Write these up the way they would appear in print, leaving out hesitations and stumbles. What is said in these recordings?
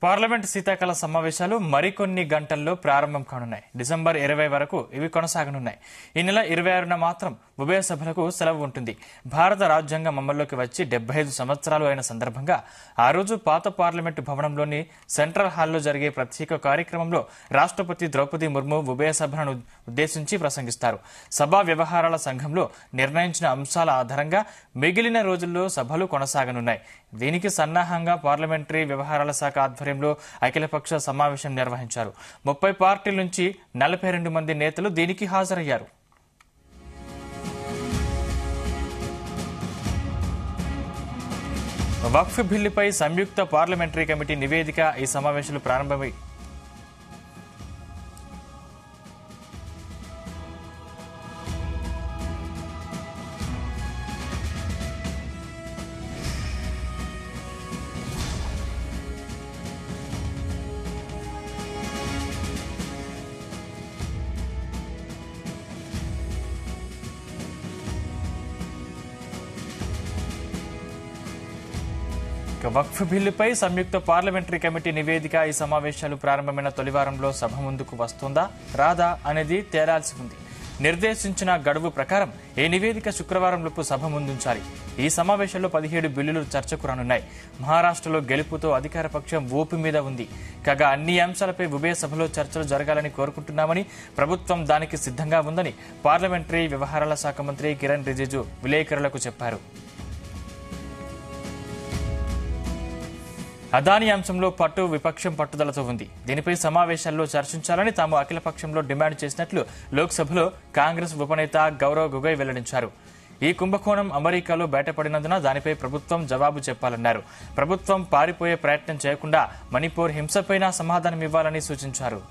Parliament శీతాకాల సమావేశాలు మరికొన్ని గంటల్లో ప్రారంభం కానున్నాయి. డిసెంబర్ 20 వరకు ఇవి కొనసాగనున్నాయి. ఈ నెల 26న మాత్రం ఉభయ సభలకు సెలవు ఉంటుంది. భారత రాజ్యాంగం అమల్లోకి వచ్చి 75 సంవత్సరాలు అయిన సందర్భంగా ఆ రోజు పాత పార్లమెంటు భవనంలోని సెంట్రల్ హాల్లో జరిగే ప్రత్యేక కార్యక్రమంలో రాష్ట్రపతి ద్రౌపది ముర్ము ఉభయ సభలను ఉద్దేశించి ప్రసంగిస్తారు. సభా వ్యవహారాల సంఘంలో నిర్ణయించిన అంశాల ఆధారంగా మిగిలిన రోజుల్లో సభలు కొనసాగనున్నాయి. దీనికి సన్నాహంగా పార్లమెంటరీ వ్యవహారాల శాఖ ఆధ్వర్యంలో అఖిలపక్ష సమావేశం నిర్వహించారు. 30 పార్టీల నుంచి 42 మంది నేతలు దీనికి హాజరయ్యారు. వక్ఫ్ బిల్లుపై సంయుక్త పార్లమెంటరీ కమిటీ నివేదిక ఈ సమావేశాలు ప్రారంభమై వక్ఫ్ బిల్లుపై సంయుక్త పార్లమెంటరీ కమిటీ నివేదిక ఈ సమావేశాలు ప్రారంభమైన తొలివారంలో సభ ముందుకు వస్తుందా రాదా అనేది తేలాల్సి ఉంది. నిర్దేశించిన గడువు ప్రకారం ఈ నివేదిక శుక్రవారంలోపు సభ ముందుంచాలి. ఈ సమావేశంలో 17 బిల్లులు చర్చకు రానున్నాయి. మహారాష్ట్రలో గెలుపుతో అధికార పక్షం ఊపి మీద ఉంది. కాగా అన్ని అంశాలపై ఉభయ సభలో చర్చలు జరగాలని కోరుకుంటున్నామని, ప్రభుత్వం దానికి సిద్ధంగా ఉందని పార్లమెంటరీ వ్యవహారాల శాఖ మంత్రి కిరణ్ రిజిజు విలేకరులకు చెప్పారు. అదానీ అంశంలో విపక్షం పట్టుదలతో ఉంది. దీనిపై సమావేశాల్లో చర్చించాలని తాము అఖిలపక్షంలో డిమాండ్ చేసినట్లు లోక్సభలో కాంగ్రెస్ ఉపనేత గౌరవ్ గొగోయ్ వెల్లడించారు. ఈ కుంభకోణం అమెరికాలో బయటపడినందున దానిపై ప్రభుత్వం జవాబు చెప్పాలన్నారు. ప్రభుత్వం పారిపోయే ప్రయత్నం చేయకుండా మణిపూర్ హింసపైన సమాధానం ఇవ్వాలని సూచించారు.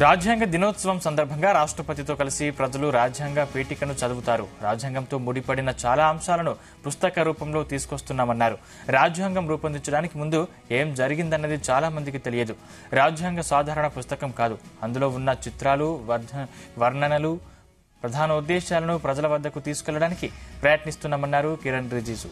రాజ్యాంగ దినోత్సవం సందర్భంగా రాష్ట్రపతితో కలిసి ప్రజలు రాజ్యాంగ పీఠికను చదువుతారు. రాజ్యాంగంతో ముడిపడిన చాలా అంశాలను పుస్తక రూపంలో తీసుకొస్తున్నామన్నారు. రాజ్యాంగం రూపొందించడానికి ముందు ఏం జరిగిందన్నది చాలా మందికి తెలియదు. రాజ్యాంగ సాధారణ పుస్తకం కాదు. అందులో ఉన్న చిత్రాలు, వర్ణనలు, ప్రధాన ఉద్దేశాలను ప్రజల వద్దకు తీసుకెళ్లడానికి ప్రయత్నిస్తున్నామన్నారు కిరణ్ రిజిజు.